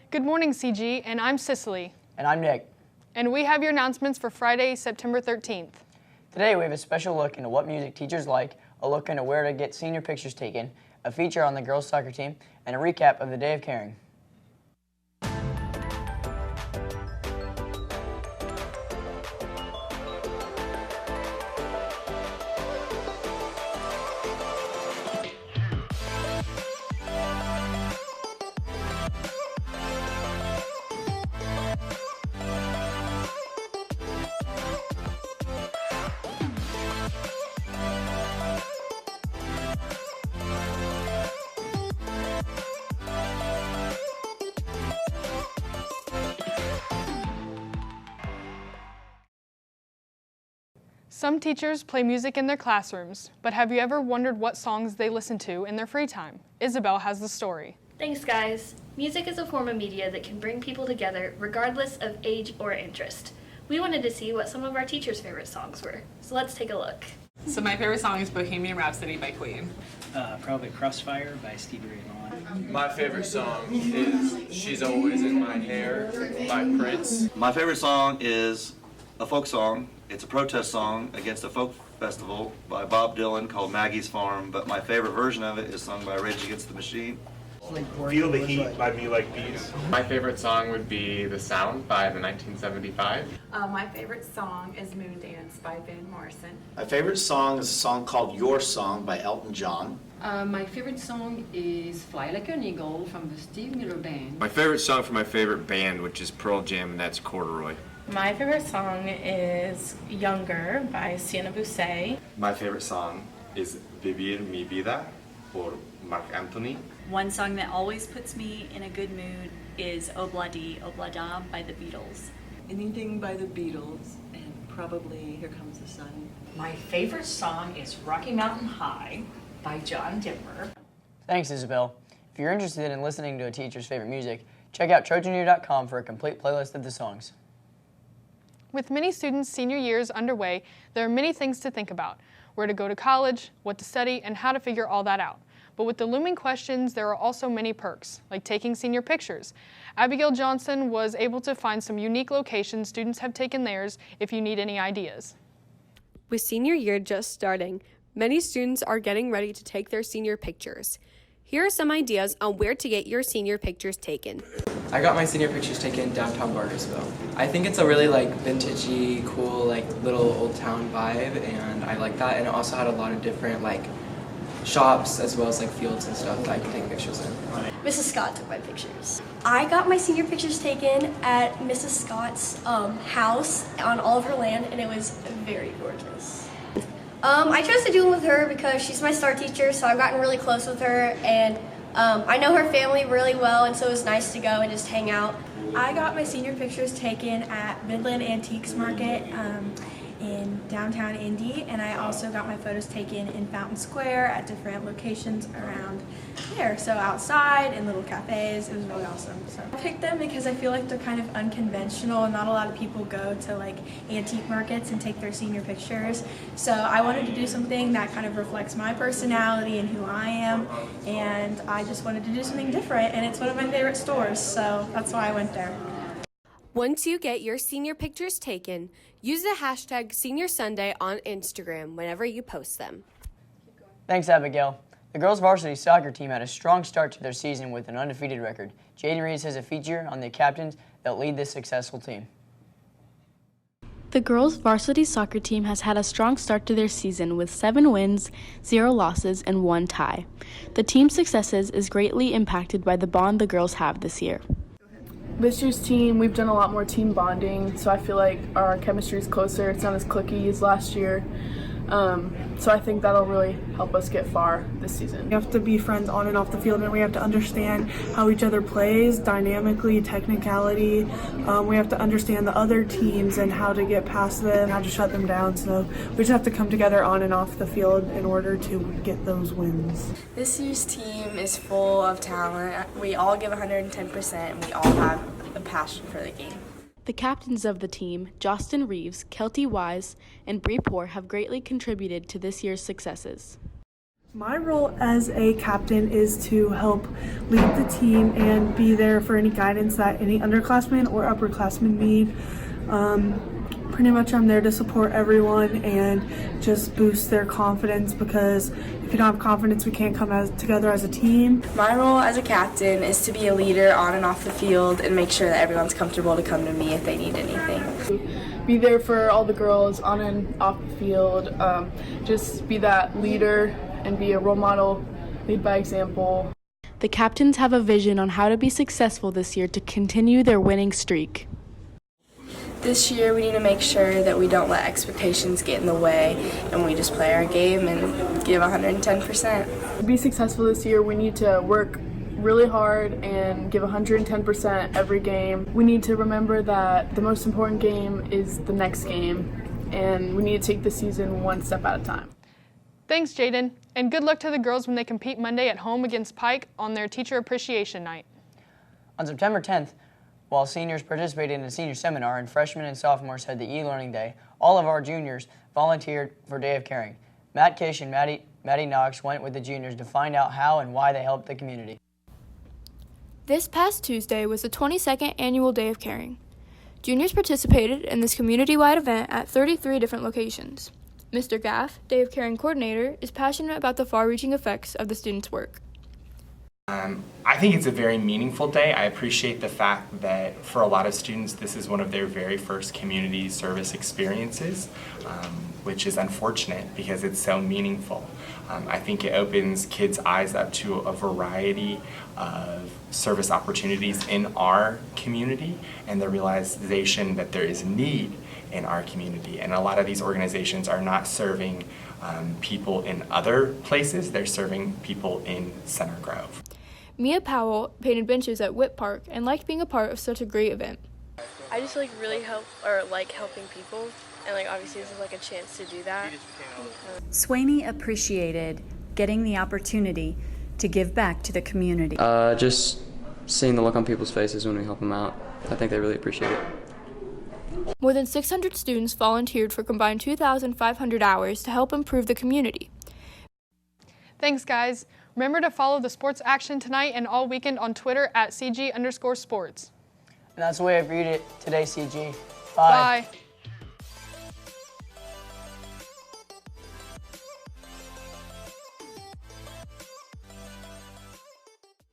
Good morning, CG, and I'm Cicely. And I'm Nick. And we have your announcements for Friday, September 13th. Today we have a special look into what music teachers like, a look into where to get senior pictures taken, a feature on the girls' soccer team, and a recap of the Day of Caring. Some teachers play music in their classrooms, but have you ever wondered what songs they listen to in their free time? Isabel has the story. Thanks, guys. Music is a form of media that can bring people together regardless of age or interest. We wanted to see what some of our teachers' favorite songs were, so let's take a look. So my favorite song is Bohemian Rhapsody by Queen. Probably Crossfire by Stevie Ray Vaughan. My favorite song is She's Always in My Hair by Prince. My favorite song is a folk song. It's a protest song against a folk festival by Bob Dylan called Maggie's Farm, but my favorite version of it is sung by Rage Against the Machine. Feel the Heat by Me Like These. My favorite song would be The Sound by the 1975. My favorite song is Moon Dance by Van Morrison. My favorite song is a song called Your Song by Elton John. My favorite song is Fly Like an Eagle from the Steve Miller Band. My favorite song from my favorite band, which is Pearl Jam, and that's Corduroy. My favorite song is Younger by Sienna Busse. My favorite song is Vivir Mi Vida por Marc Anthony. One song that always puts me in a good mood is Obla Di Obla Da by the Beatles. Anything by the Beatles, and probably Here Comes the Sun. My favorite song is Rocky Mountain High by John Denver. Thanks, Isabel. If you're interested in listening to a teacher's favorite music, check out TrojanU.com for a complete playlist of the songs. With many students' senior years underway, there are many things to think about: where to go to college, what to study, and how to figure all that out. But with the looming questions, there are also many perks, like taking senior pictures. Abigail Johnson was able to find some unique locations students have taken theirs if you need any ideas. With senior year just starting, many students are getting ready to take their senior pictures. Here are some ideas on where to get your senior pictures taken. I got my senior pictures taken downtown Bargersville. I think it's a really vintagey, cool, little old town vibe, and I like that. And it also had a lot of different shops as well as fields and stuff that I can take pictures in. Mrs. Scott took my pictures. I got my senior pictures taken at Mrs. Scott's house on all of her land, and it was very gorgeous. I chose to do them with her because she's my star teacher, so I've gotten really close with her, and I know her family really well, and so it was nice to go and just hang out. I got my senior pictures taken at Midland Antiques Market in downtown Indy, and I also got my photos taken in Fountain Square at different locations around there. So outside, in little cafes, it was really awesome. So I picked them because I feel like they're kind of unconventional, and not a lot of people go to antique markets and take their senior pictures. So I wanted to do something that kind of reflects my personality and who I am, and I just wanted to do something different, and it's one of my favorite stores, so that's why I went there. Once you get your senior pictures taken, use the hashtag Senior Sunday on Instagram whenever you post them. Thanks, Abigail. The girls' varsity soccer team had a strong start to their season with an undefeated record. Jaden Reeves has a feature on the captains that lead this successful team. The girls' varsity soccer team has had a strong start to their season with 7 wins, 0 losses, and 1 tie. The team's successes is greatly impacted by the bond the girls have this year. This year's team, we've done a lot more team bonding, so I feel like our chemistry is closer. It's not as cliquey as last year. So I think that'll really help us get far this season. We have to be friends on and off the field, and we have to understand how each other plays, dynamically, technicality. We have to understand the other teams and how to get past them, how to shut them down. So we just have to come together on and off the field in order to get those wins. This year's team is full of talent. We all give 110%, and we all have a passion for the game. The captains of the team, Jostin Reeves, Kelty Wise, and Bree Poor, have greatly contributed to this year's successes. My role as a captain is to help lead the team and be there for any guidance that any underclassmen or upperclassmen need. Pretty much I'm there to support everyone and just boost their confidence, because if you don't have confidence, we can't come together as a team. My role as a captain is to be a leader on and off the field and make sure that everyone's comfortable to come to me if they need anything. Be there for all the girls on and off the field. Just be that leader and be a role model, lead by example. The captains have a vision on how to be successful this year to continue their winning streak. This year we need to make sure that we don't let expectations get in the way and we just play our game and give 110%. To be successful this year, we need to work really hard and give 110% every game. We need to remember that the most important game is the next game, and we need to take the season one step at a time. Thanks, Jaden, and good luck to the girls when they compete Monday at home against Pike on their Teacher Appreciation Night. On September 10th, while seniors participated in a senior seminar and freshmen and sophomores had the e-learning day, all of our juniors volunteered for Day of Caring. Matt Kish and Maddie Knox went with the juniors to find out how and why they helped the community. This past Tuesday was the 22nd annual Day of Caring. Juniors participated in this community-wide event at 33 different locations. Mr. Gaff, Day of Caring coordinator, is passionate about the far-reaching effects of the students' work. I think it's a very meaningful day. I appreciate the fact that for a lot of students this is one of their very first community service experiences, which is unfortunate because it's so meaningful. I think it opens kids' eyes up to a variety of service opportunities in our community and the realization that there is need in our community. And a lot of these organizations are not serving people in other places, they're serving people in Center Grove. Mia Powell painted benches at Whit Park and liked being a part of such a great event. I just like helping people, and obviously this is a chance to do that. Swaney appreciated getting the opportunity to give back to the community. Just seeing the look on people's faces when we help them out. I think they really appreciate it. More than 600 students volunteered for combined 2,500 hours to help improve the community. Thanks, guys. Remember to follow the sports action tonight and all weekend on Twitter at CG_sports. And that's the way I read it today, CG. Bye. Bye.